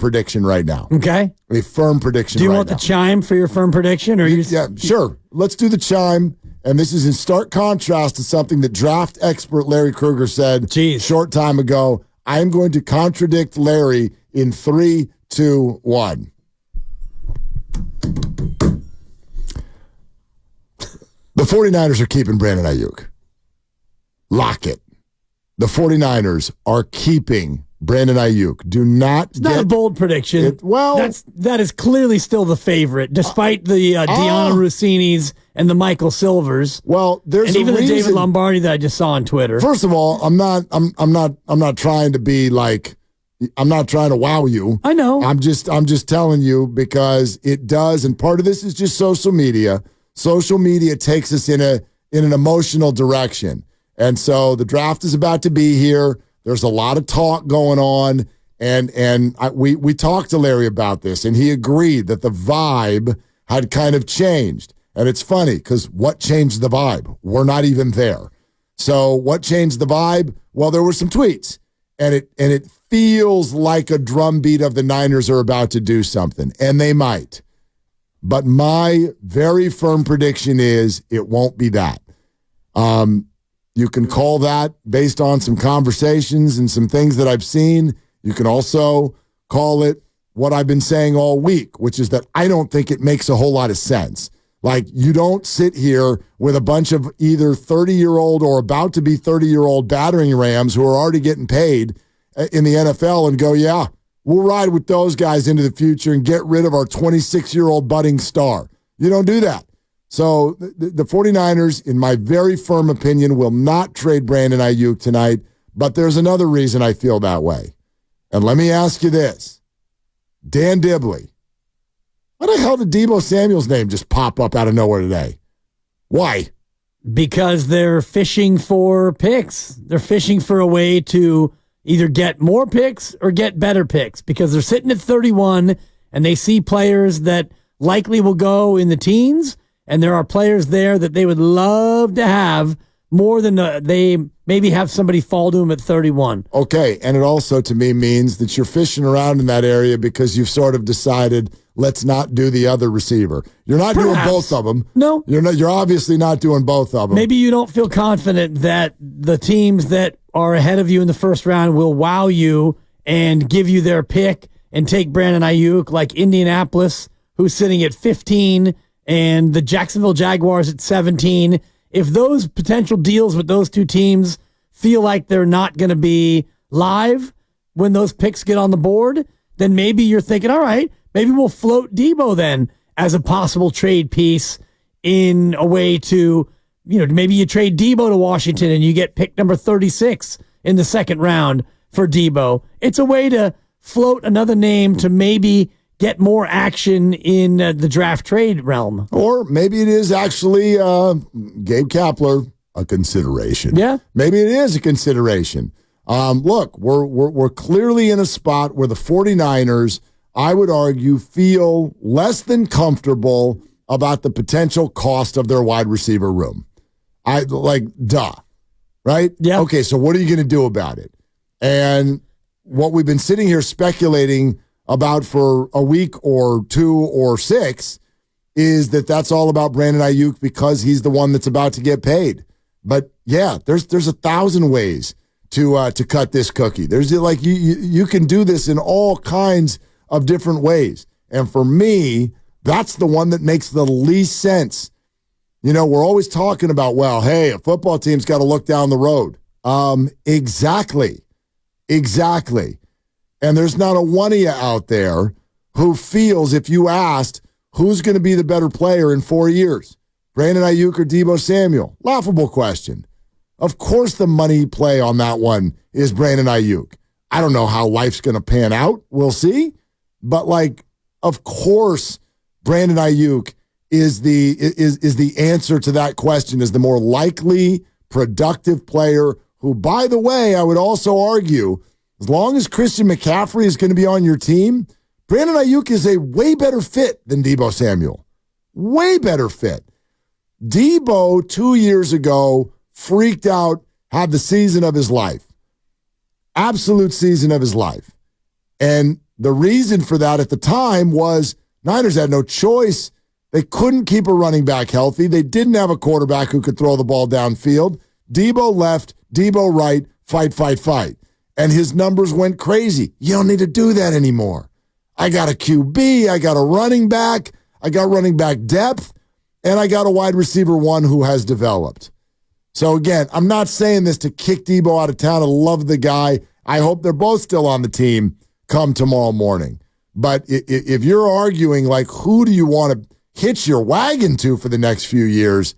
prediction right now. Okay. A firm prediction Do you right want now. the chime for your firm prediction? Or Yeah, sure. Let's do the chime. And this is in stark contrast to something that draft expert Larry Krueger said a short time ago. I am going to contradict Larry in 3, 2, 1. The 49ers are keeping Brandon Aiyuk. Lock it. The 49ers are keeping Brandon Aiyuk. Do not It's not a bold prediction. That is clearly still the favorite, despite the Deanna Rossinis and the Michael Silvers. Well, there's even the David Lombardi that I just saw on Twitter. First of all, I'm not trying to be like, I'm not trying to wow you. I know. I'm just telling you because it does, and part of this is just social media. Social media takes us in an emotional direction. And so the draft is about to be here. There's a lot of talk going on, and we talked to Larry about this, and he agreed that the vibe had kind of changed. And it's funny because what changed the vibe? We're not even there. So what changed the vibe? Well, there were some tweets, and it feels like a drumbeat of the Niners are about to do something, and they might. But my very firm prediction is it won't be that. You can call that based on some conversations and some things that I've seen. You can also call it what I've been saying all week, which is that I don't think it makes a whole lot of sense. Like, you don't sit here with a bunch of either 30-year-old or about to be 30-year-old battering rams who are already getting paid in the NFL and go, yeah, we'll ride with those guys into the future and get rid of our 26-year-old budding star. You don't do that. So the 49ers, in my very firm opinion, will not trade Brandon Aiyuk tonight, but there's another reason I feel that way. And let me ask you this. Dan Dibley, why the hell did Deebo Samuel's name just pop up out of nowhere today? Why? Because they're fishing for picks. They're fishing for a way to either get more picks or get better picks because they're sitting at 31 and they see players that likely will go in the teens. And there are players there that they would love to have more than they maybe have somebody fall to them at 31. Okay, and it also to me means that you're fishing around in that area because you've sort of decided, let's not do the other receiver. You're not doing both of them. No. You're obviously not doing both of them. Maybe you don't feel confident that the teams that are ahead of you in the first round will wow you and give you their pick and take Brandon Aiyuk, like Indianapolis, who's sitting at 15, and the Jacksonville Jaguars at 17. If those potential deals with those two teams feel like they're not going to be live when those picks get on the board, then maybe you're thinking, all right, maybe we'll float Deebo then as a possible trade piece in a way to, maybe you trade Deebo to Washington and you get pick number 36 in the second round for Deebo. It's a way to float another name to maybe get more action in the draft trade realm. Or maybe it is actually, Gabe Kapler, a consideration. Yeah. Maybe it is a consideration. Look, we're clearly in a spot where the 49ers, I would argue, feel less than comfortable about the potential cost of their wide receiver room. Duh. Right? Yeah. Okay, so what are you going to do about it? And what we've been sitting here speculating about for a week or 2 or 6 is that that's all about Brandon Aiyuk because he's the one that's about to get paid. But yeah, there's 1,000 ways to cut this cookie. There's you can do this in all kinds of different ways. And for me, that's the one that makes the least sense. We're always talking about, well, hey, a football team's got to look down the road. Exactly. And there's not a one of you out there who feels if you asked who's going to be the better player in 4 years, Brandon Aiyuk or Deebo Samuel? Laughable question. Of course the money play on that one is Brandon Aiyuk. I don't know how life's going to pan out. We'll see. But, of course, Brandon Aiyuk is the answer to that question, is the more likely, productive player who, by the way, I would also argue, as long as Christian McCaffrey is going to be on your team, Brandon Aiyuk is a way better fit than Deebo Samuel. Way better fit. Deebo, 2 years ago, freaked out, had the season of his life. Absolute season of his life. And the reason for that at the time was Niners had no choice. They couldn't keep a running back healthy. They didn't have a quarterback who could throw the ball downfield. Debo left, Debo right, fight. And his numbers went crazy. You don't need to do that anymore. I got a QB, I got a running back, I got running back depth, and I got a wide receiver one who has developed. So again, I'm not saying this to kick Debo out of town. I love the guy. I hope they're both still on the team come tomorrow morning. But if you're arguing, like, who do you want to hitch your wagon to for the next few years,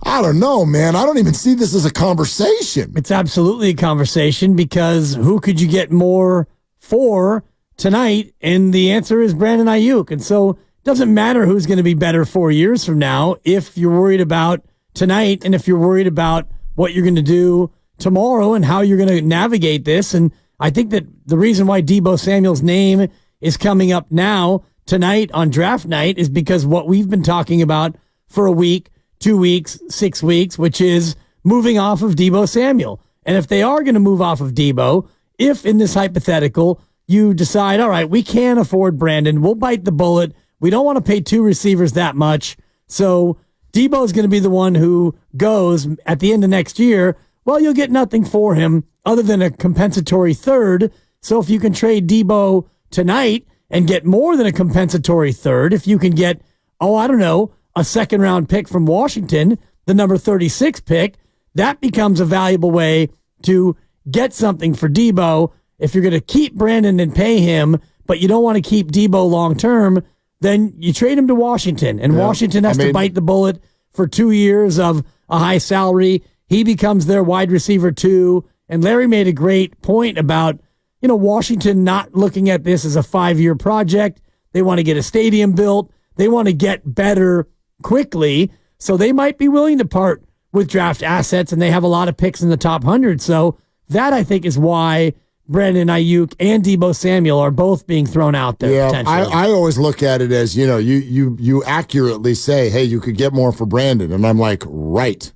I don't know, man. I don't even see this as a conversation. It's absolutely a conversation because who could you get more for tonight? And the answer is Brandon Aiyuk. And so it doesn't matter who's going to be better 4 years from now if you're worried about tonight and if you're worried about what you're going to do tomorrow and how you're going to navigate this. And I think that the reason why Debo Samuel's name is coming up now tonight on draft night is because what we've been talking about for a week, 2 weeks, 6 weeks, which is moving off of Debo Samuel. And if they are going to move off of Debo, if in this hypothetical you decide, all right, we can't afford Brandon, we'll bite the bullet. We don't want to pay two receivers that much. So Debo is going to be the one who goes at the end of next year. Well, you'll get nothing for him other than a compensatory third. So if you can trade Debo tonight and get more than a compensatory third, if you can get, a second-round pick from Washington, the number 36 pick, that becomes a valuable way to get something for Debo. If you're going to keep Brandon and pay him, but you don't want to keep Debo long-term, then you trade him to Washington, and Washington has to bite the bullet for 2 years of a high salary. He becomes their wide receiver too. And Larry made a great point about, Washington not looking at this as a 5-year project. They want to get a stadium built. They want to get better quickly. So they might be willing to part with draft assets, and they have a lot of picks in the top 100. So that, I think, is why Brandon Aiyuk and Debo Samuel are both being thrown out there. Yeah, I always look at it as, you accurately say, hey, you could get more for Brandon. And I'm like, right.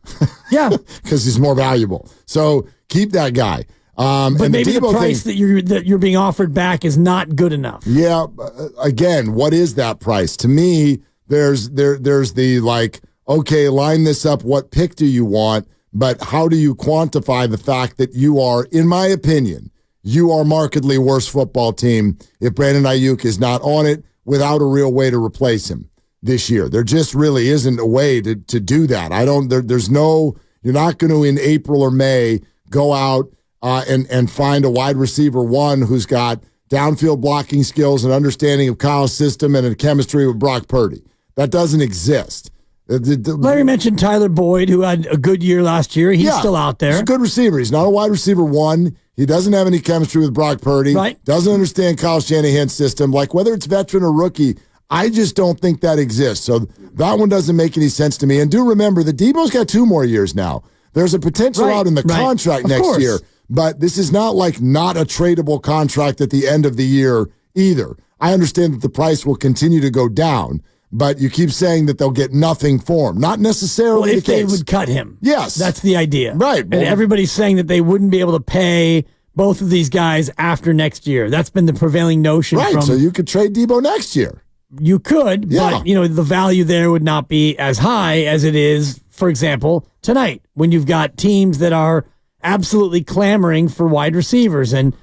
Yeah. Because he's more valuable. So keep that guy. But and maybe the price that you're being offered back is not good enough. Yeah. Again, what is that price? To me, there's the like, okay, line this up. What pick do you want? But how do you quantify the fact that you are, in my opinion, you are markedly worse football team if Brandon Aiyuk is not on it without a real way to replace him this year? There just really isn't a way to do that. You're not going to in April or May go out and find a wide receiver one who's got downfield blocking skills and understanding of Kyle's system and a chemistry with Brock Purdy. That doesn't exist. Larry mentioned Tyler Boyd, who had a good year last year. He's still out there. He's a good receiver. He's not a wide receiver one. He doesn't have any chemistry with Brock Purdy. Right. Doesn't understand Kyle Shanahan's system. Like, whether it's veteran or rookie, I just don't think that exists. So that one doesn't make any sense to me. And do remember that Debo's got 2 more years now. There's a potential out in the contract next year. But this is not like not a tradable contract at the end of the year either. I understand that the price will continue to go down, but you keep saying that they'll get nothing for him. Not necessarily if they would cut him. Yes. That's the idea. Right. And everybody's saying that they wouldn't be able to pay both of these guys after next year. That's been the prevailing notion. Right, so you could trade Debo next year. You could, but the value there would not be as high as it is, for example, tonight, when you've got teams that are absolutely clamoring for wide receivers and,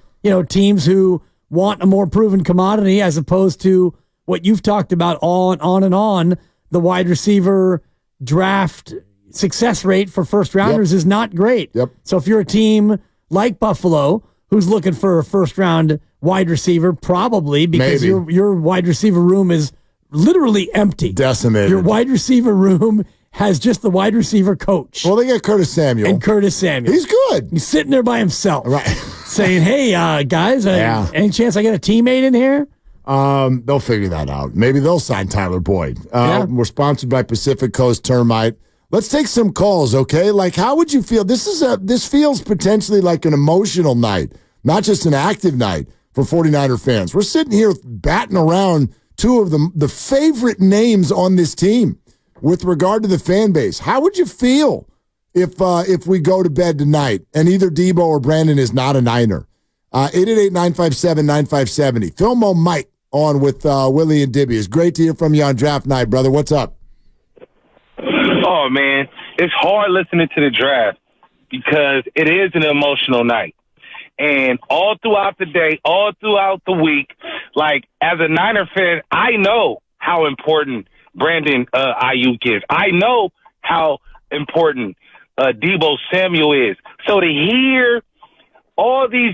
teams who want a more proven commodity as opposed to what you've talked about on and on. The wide receiver draft success rate for first rounders is not great. Yep. So if you're a team like Buffalo who's looking for a first round wide receiver, probably because your wide receiver room is literally empty. Decimated. Your wide receiver room has just the wide receiver coach. Well, they got Curtis Samuel. And Curtis Samuel. He's good. He's sitting there by himself. Right. Saying, hey, guys, any chance I get a teammate in here? They'll figure that out. Maybe they'll sign Tyler Boyd. We're sponsored by Pacific Coast Termite. Let's take some calls, okay? Like, how would you feel? This feels potentially like an emotional night, not just an active night for 49er fans. We're sitting here batting around 2 of the favorite names on this team with regard to the fan base. How would you feel if we go to bed tonight and either Debo or Brandon is not a Niner? 888-957-9570. Filmo Mike on with Willie and Dibby. It's great to hear from you on draft night, brother. What's up? Oh, man, it's hard listening to the draft because it is an emotional night. And all throughout the day, all throughout the week, like, as a Niner fan, I know how important Brandon Aiyuk is. I know how important Deebo Samuel is. So to hear all these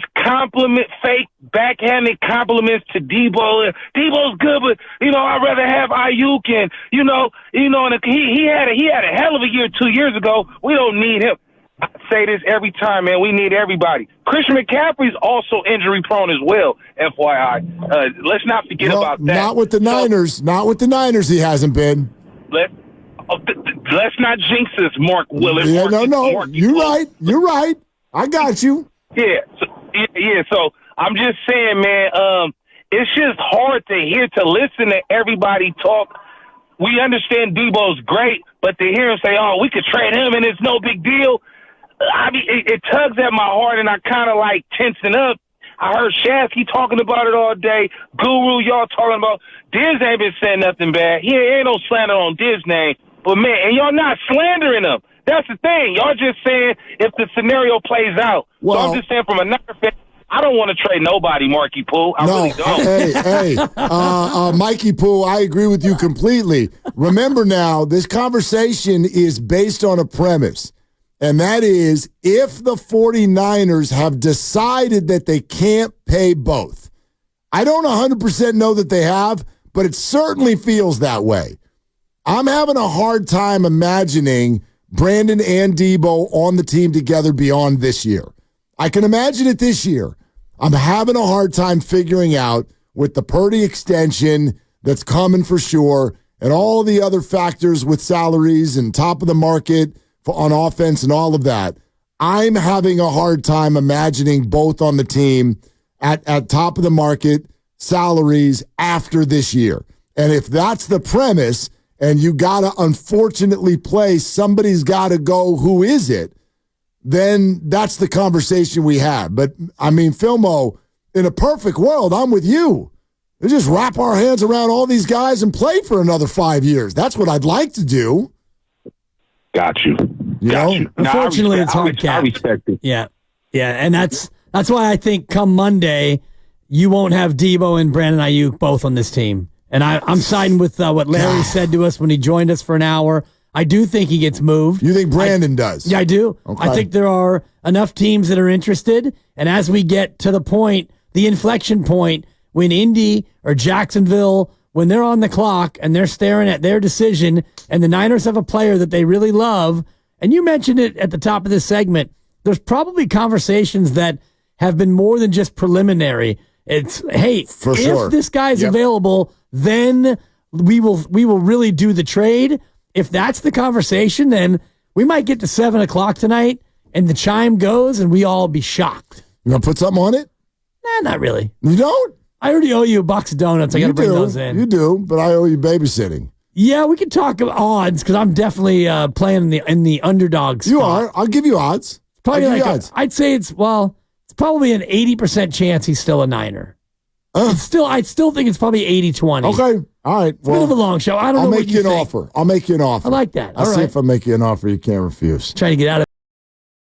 fake backhanded compliments to Deebo. Deebo's good, but I'd rather have Aiyuk, and he had a hell of a year 2 years ago. We don't need him. I say this every time, man. We need everybody. Christian McCaffrey's also injury prone as well. FYI, let's not forget about that. Not with the Niners. Not with the Niners. He hasn't been. Let's not jinx this, Mark Willard. Yeah, no. You're right. You're right. I got you. Yeah. So I'm just saying, man, it's just hard to listen to everybody talk. We understand Debo's great, but to hear him say, oh, we could trade him and it's no big deal, I mean, it tugs at my heart, and I kind of like tensing up. I heard Shasky talking about it all day. Guru, y'all talking about. Dibs ain't been saying nothing bad. He ain't no slander on Dibs' name. But, man, and y'all not slandering him. That's the thing. Y'all just saying if the scenario plays out. Well, so I'm just saying from a Niner fan, I don't want to trade nobody, Marky Pooh. I really don't. Mikey Pooh, I agree with you completely. Remember now, this conversation is based on a premise, and that is if the 49ers have decided that they can't pay both. I don't 100% know that they have, but it certainly feels that way. I'm having a hard time imagining Brandon and Deebo on the team together beyond this year. I can imagine it this year. I'm having a hard time figuring out with the Purdy extension that's coming for sure and all the other factors with salaries and top of the market on offense and all of that. I'm having a hard time imagining both on the team at top of the market salaries after this year. And if that's the premise, and you got to unfortunately play, somebody's got to go, who is it? Then that's the conversation we have. But, I mean, Filmo, in a perfect world, I'm with you. We just wrap our hands around all these guys and play for another 5 years. That's what I'd like to do. Got you. Unfortunately, it's hard cap. I respect it. Yeah. And that's why I think come Monday, you won't have Deebo and Brandon Aiyuk both on this team. And I'm siding with what Larry said to us when he joined us for an hour. I do think he gets moved. You think Brandon does? Yeah, I do. Okay. I think there are enough teams that are interested. And as we get to the point, the inflection point, when Indy or Jacksonville, when they're on the clock and they're staring at their decision and the Niners have a player that they really love, and you mentioned it at the top of this segment, there's probably conversations that have been more than just preliminary. It's, hey, if this guy's available, then we will really do the trade. If that's the conversation, then we might get to 7 o'clock tonight and the chime goes and we all be shocked. You going to put something on it? Nah, not really. You don't? I already owe you a box of donuts. I got to bring those in. You do, but I owe you babysitting. Yeah, we can talk odds because I'm definitely playing in the underdog spot. You are. I'll give you odds. Probably odds. I'd say it's probably an 80% chance he's still a Niner. I still think it's probably 80-20. Okay. All right. It's a bit of a long show. I don't know what you think. I'll make you an offer. I like that. I'll see if I make you an offer you can't refuse. Trying to get out of